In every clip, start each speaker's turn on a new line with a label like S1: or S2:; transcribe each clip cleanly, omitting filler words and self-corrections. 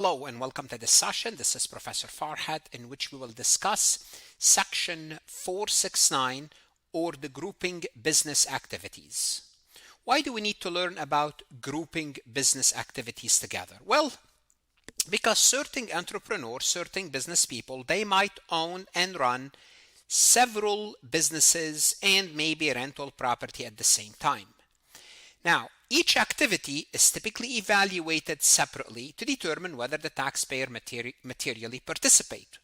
S1: Hello and welcome to this session. This is Professor Farhat, in which we will discuss section 469, or the grouping business activities. Why do we need to learn about grouping business activities together? Well, because certain entrepreneurs, certain business people, they might own and run several businesses and maybe rental property at the same time. Now, each activity is typically evaluated separately to determine whether the taxpayer materially participate.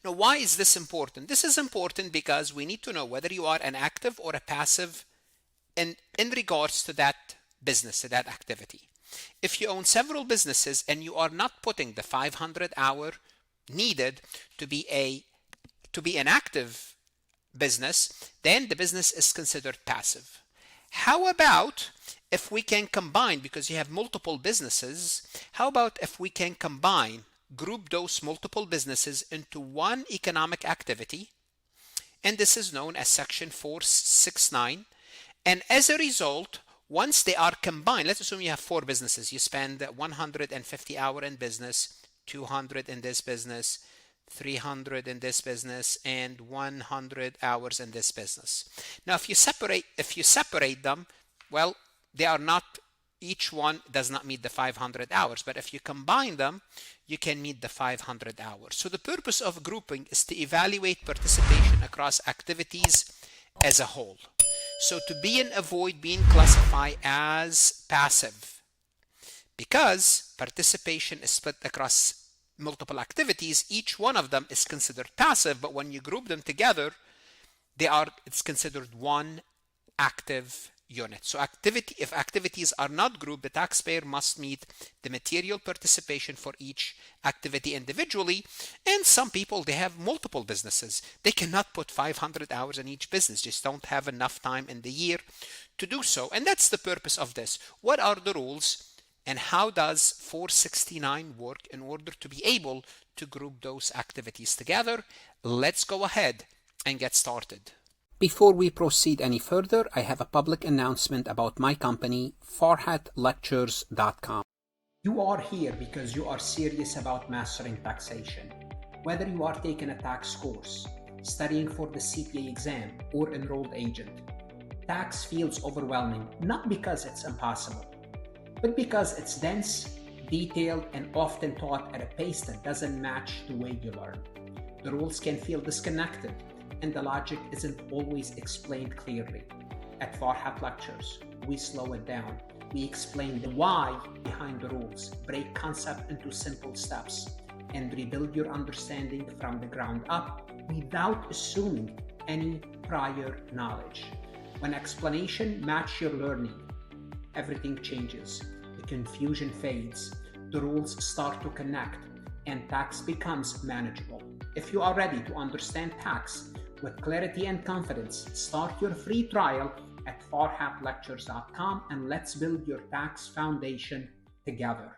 S1: Now, why is this important? This is important because we need to know whether you are an active or a passive in regards to that business, to that activity. If you own several businesses and you are not putting the 500 hour needed to be an active business, then the business is considered passive. How about if we can combine, because you have multiple businesses, how about if we can group those multiple businesses into one economic activity? And this is known as section 469. And as a result, once they are combined, let's assume you have 4 businesses. You spend 150 hours in business, 200 in this business, 300 in this business, and 100 hours in this business. Now, if you separate them, well, they are not, each one does not meet the 500 hours, but if you combine them, you can meet the 500 hours. So the purpose of grouping is to evaluate participation across activities as a whole. So to avoid being classified as passive, because participation is split across multiple activities, each one of them is considered passive, but when you group them together, it's considered one active unit. So if activities are not grouped, the taxpayer must meet the material participation for each activity individually. And some people, they have multiple businesses. They cannot put 500 hours in each business, just don't have enough time in the year to do so. And that's the purpose of this. What are the rules and how does 469 work in order to be able to group those activities together? Let's go ahead and get started. Before we proceed any further, I have a public announcement about my company, farhatlectures.com. You are here because you are serious about mastering taxation. Whether you are taking a tax course, studying for the CPA exam, or enrolled agent, tax feels overwhelming, not because it's impossible, but because it's dense, detailed, and often taught at a pace that doesn't match the way you learn. The rules can feel disconnected, and the logic isn't always explained clearly. At Farhat Lectures, we slow it down. We explain the why behind the rules, break concept into simple steps, and rebuild your understanding from the ground up without assuming any prior knowledge. When explanation matches your learning, everything changes. The confusion fades, the rules start to connect, and tax becomes manageable. If you are ready to understand tax with clarity and confidence, start your free trial at farhatlectures.com and let's build your tax foundation together.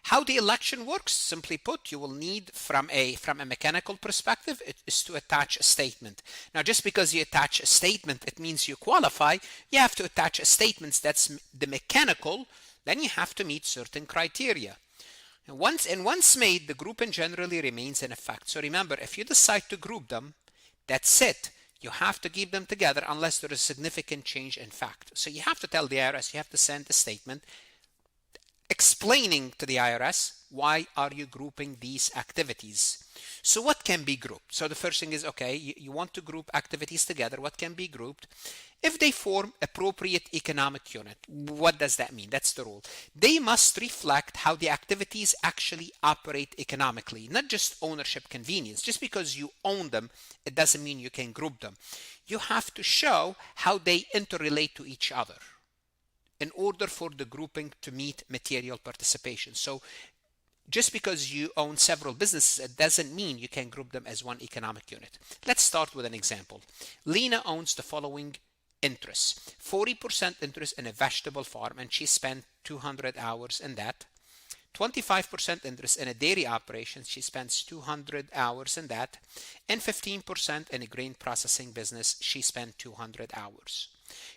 S1: How the election works, simply put, you will need from a mechanical perspective, it is to attach a statement. Now, just because you attach a statement, it means you qualify. You have to attach a statement that's the mechanical, then you have to meet certain criteria. And once made, the grouping generally remains in effect. So remember, if you decide to group them, that's it. You have to keep them together unless there is significant change in fact. So you have to tell the IRS, you have to send a statement explaining to the IRS why are you grouping these activities. So what can be grouped? So the first thing is, okay, you want to group activities together. What can be grouped? If they form appropriate economic unit. What does that mean? That's the rule. They must reflect how the activities actually operate economically, not just ownership convenience. Just because you own them, it doesn't mean you can group them. You have to show how they interrelate to each other in order for the grouping to meet material participation. So just because you own several businesses, it doesn't mean you can group them as one economic unit. Let's start with an example. Lena owns the following interests: 40% interest in a vegetable farm, and she spent 200 hours in that. 25% interest in a dairy operation, she spends 200 hours in that. And 15% in a grain processing business, she spent 200 hours.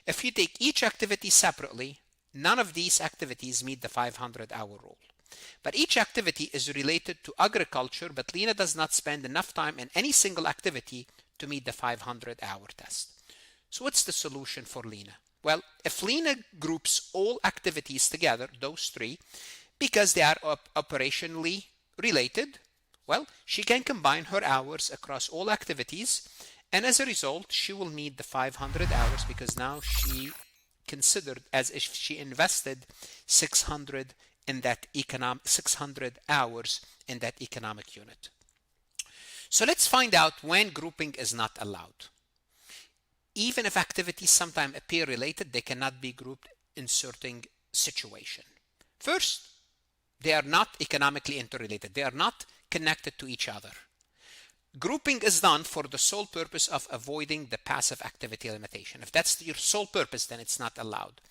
S1: If you take each activity separately, none of these activities meet the 500-hour rule. But each activity is related to agriculture, but Lena does not spend enough time in any single activity to meet the 500-hour test. So what's the solution for Lena? Well, if Lena groups all activities together, those three, because they are operationally related, well, she can combine her hours across all activities, and as a result, she will meet the 500 hours because now she considered as if she invested 600 in that 600 hours in that economic unit. So let's find out when grouping is not allowed. Even if activities sometimes appear related, they cannot be grouped in certain situation. First, they are not economically interrelated. They are not connected to each other. Grouping is done for the sole purpose of avoiding the passive activity limitation. If that's your sole purpose, then it's not allowed.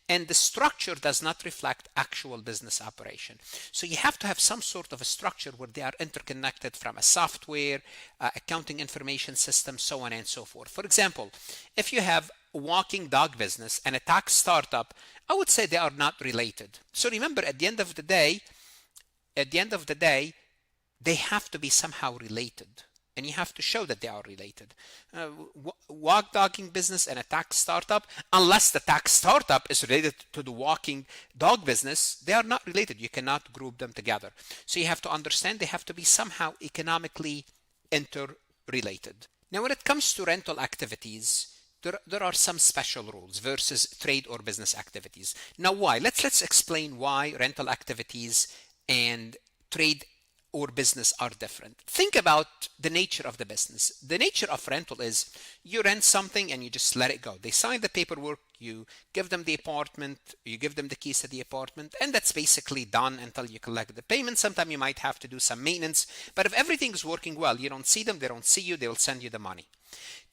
S1: And the structure does not reflect actual business operation. So you have to have some sort of a structure where they are interconnected from a software, accounting information system, so on and so forth. For example, if you have a walking dog business and a tax startup, I would say they are not related. So remember, at the end of the day, they have to be somehow related. And you have to show that they are related. Walk dogging business and a tax startup, unless the tax startup is related to the walking dog business, they are not related. You cannot group them together. So you have to understand they have to be somehow economically interrelated. Now, when it comes to rental activities, there are some special rules versus trade or business activities. Now, why? Let's explain why rental activities and trade or business are different. Think about the nature of the business. The nature of rental is you rent something and you just let it go. They sign the paperwork, you give them the apartment, you give them the keys to the apartment, and that's basically done until you collect the payment. Sometimes you might have to do some maintenance, but if everything is working well, you don't see them, they don't see you, they will send you the money.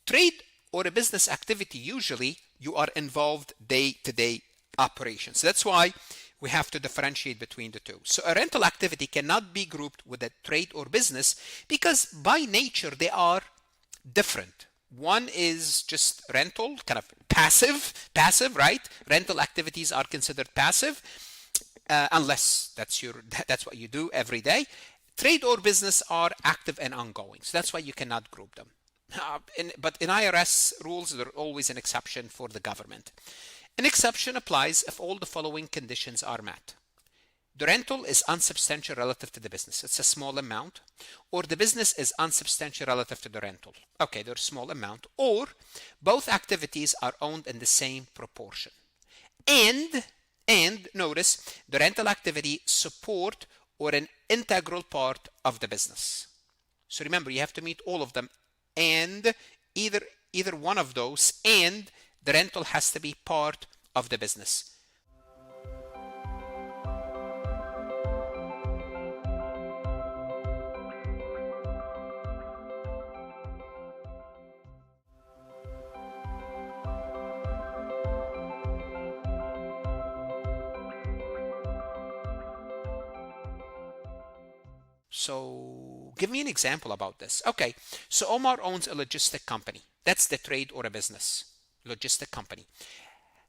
S1: Trade or a business activity, usually you are involved day-to-day operations. So that's why we have to differentiate between the two. So a rental activity cannot be grouped with a trade or business because by nature they are different. One is just rental, kind of passive, right? Rental activities are considered passive unless that's what you do every day. Trade or business are active and ongoing. So that's why you cannot group them. But in IRS rules, there's always an exception for the government. An exception applies if all the following conditions are met. The rental is unsubstantial relative to the business. It's a small amount. Or the business is unsubstantial relative to the rental. Okay, they're a small amount. Or both activities are owned in the same proportion. And notice, the rental activity support or an integral part of the business. So remember, you have to meet all of them. And either one of those, and the rental has to be part of the business. So give me an example about this. Okay, so Omar owns a logistic company. That's the trade or a business. Logistic company.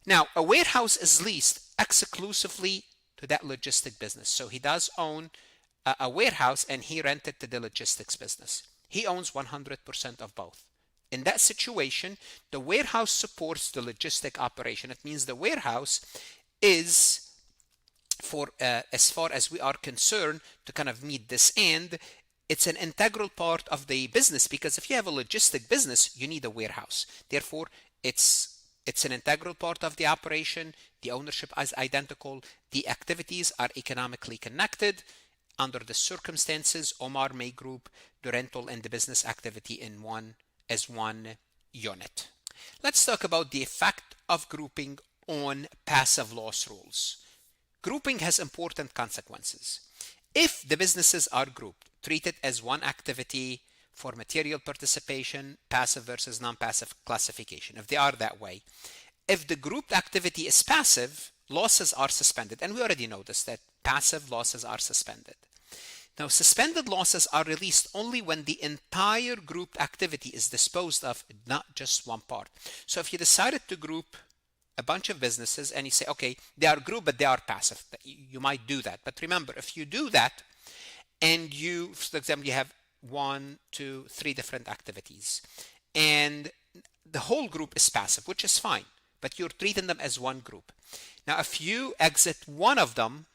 S1: Now, a warehouse is leased exclusively to that logistic business. So he does own a warehouse and he rented to the logistics business. He owns 100% of both. In that situation, the warehouse supports the logistic operation. It means the warehouse is, for as far as we are concerned, to kind of meet this end, it's an integral part of the business because if you have a logistic business, you need a warehouse. Therefore, it's an integral part of the operation. The ownership is identical. The activities are economically connected. Under the circumstances, Omar may group the rental and the business activity as one unit. Let's talk about the effect of grouping on passive loss rules. Grouping has important consequences. If the businesses are grouped, treated as one activity for material participation, passive versus non-passive classification, if they are that way. If the grouped activity is passive, losses are suspended. And we already know this, that passive losses are suspended. Now, suspended losses are released only when the entire grouped activity is disposed of, not just one part. So if you decided to group a bunch of businesses and you say, okay, they are group, but they are passive. You might do that. But remember, if you do that and you, for example, you have 1, 2, 3 different activities and the whole group is passive, which is fine, but you're treating them as one group. Now, if you exit one of them,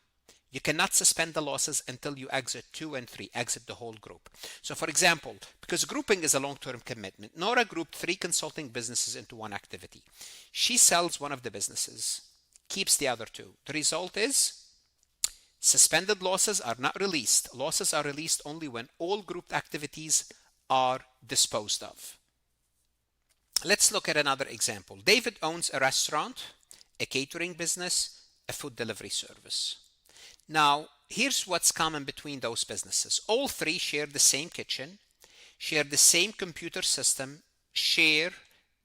S1: you cannot suspend the losses until you exit 2 and 3, exit the whole group. So for example, because grouping is a long-term commitment, Nora grouped 3 consulting businesses into one activity. She sells one of the businesses, keeps the other 2. The result is suspended losses are not released. Losses are released only when all grouped activities are disposed of. Let's look at another example. David owns a restaurant, a catering business, a food delivery service. Now, here's what's common between those businesses. All 3 share the same kitchen, share the same computer system, share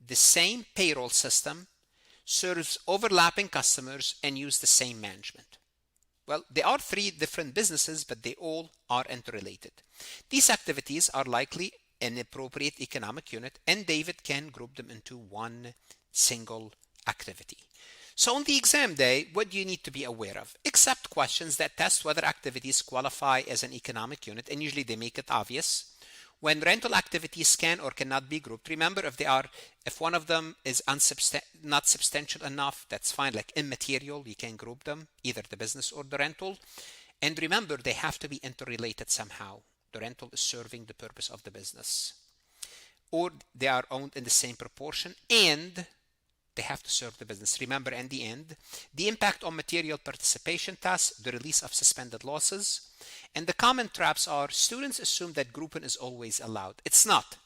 S1: the same payroll system, serves overlapping customers, and use the same management. Well, they are 3 different businesses, but they all are interrelated. These activities are likely an appropriate economic unit, and David can group them into one single activity. So on the exam day, what do you need to be aware of? Accept questions that test whether activities qualify as an economic unit, and usually they make it obvious. When rental activities can or cannot be grouped, remember if one of them is not substantial enough, that's fine, like immaterial, you can group them, either the business or the rental. And remember, they have to be interrelated somehow. The rental is serving the purpose of the business. Or they are owned in the same proportion, and they have to serve the business. Remember, in the end, the impact on material participation tasks, the release of suspended losses, and the common traps are students assume that grouping is always allowed. It's not.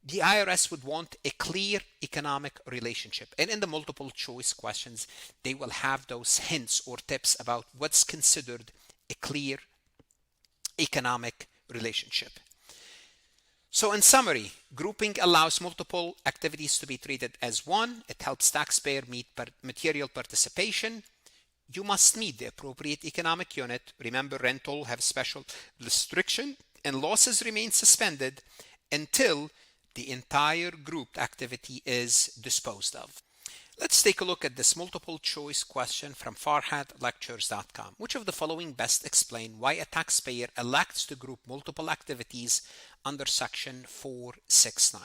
S1: The IRS would want a clear economic relationship. And in the multiple choice questions, they will have those hints or tips about what's considered a clear economic relationship. So in summary, grouping allows multiple activities to be treated as one. It helps taxpayer meet material participation. You must meet the appropriate economic unit. Remember, rental have special restriction, and losses remain suspended until the entire grouped activity is disposed of. Let's take a look at this multiple choice question from farhatlectures.com. Which of the following best explain why a taxpayer elects to group multiple activities under section 469?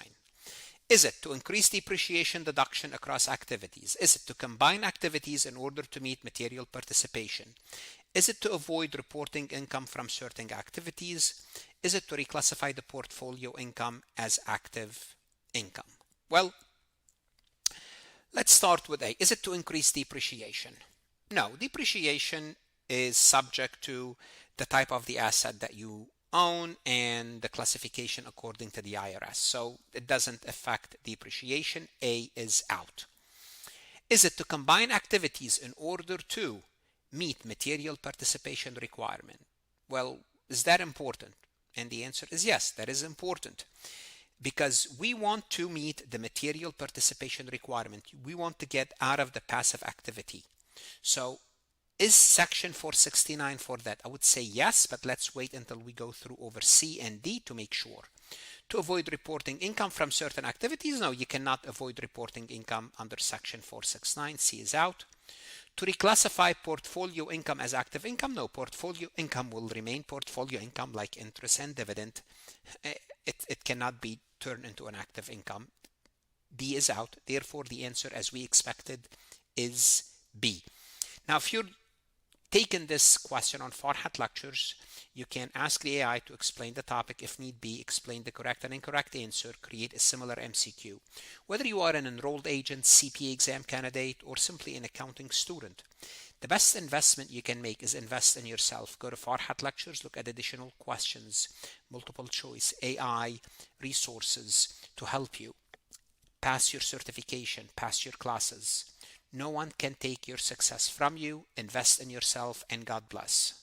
S1: Is it to increase depreciation deduction across activities? Is it to combine activities in order to meet material participation? Is it to avoid reporting income from certain activities? Is it to reclassify the portfolio income as active income? Well, let's start with A. Is it to increase depreciation? No, depreciation is subject to the type of the asset that you own and the classification according to the IRS. So it doesn't affect depreciation. A is out. Is it to combine activities in order to meet material participation requirement? Well, is that important? And the answer is yes, that is important. Because we want to meet the material participation requirement. We want to get out of the passive activity. So is section 469 for that? I would say yes, but let's wait until we go through over C and D to make sure. To avoid reporting income from certain activities? No, you cannot avoid reporting income under section 469. C is out. To reclassify portfolio income as active income? No, portfolio income will remain portfolio income like interest and dividend. It cannot be turned into an active income. D is out. Therefore, the answer, as we expected, is B. Now, if you're taking this question on Farhat Lectures, you can ask the AI to explain the topic. If need be, explain the correct and incorrect answer, create a similar MCQ. Whether you are an enrolled agent, CPA exam candidate, or simply an accounting student, the best investment you can make is invest in yourself. Go to Farhat Lectures, look at additional questions, multiple choice, AI, resources to help you pass your certification, pass your classes. No one can take your success from you. Invest in yourself, and God bless.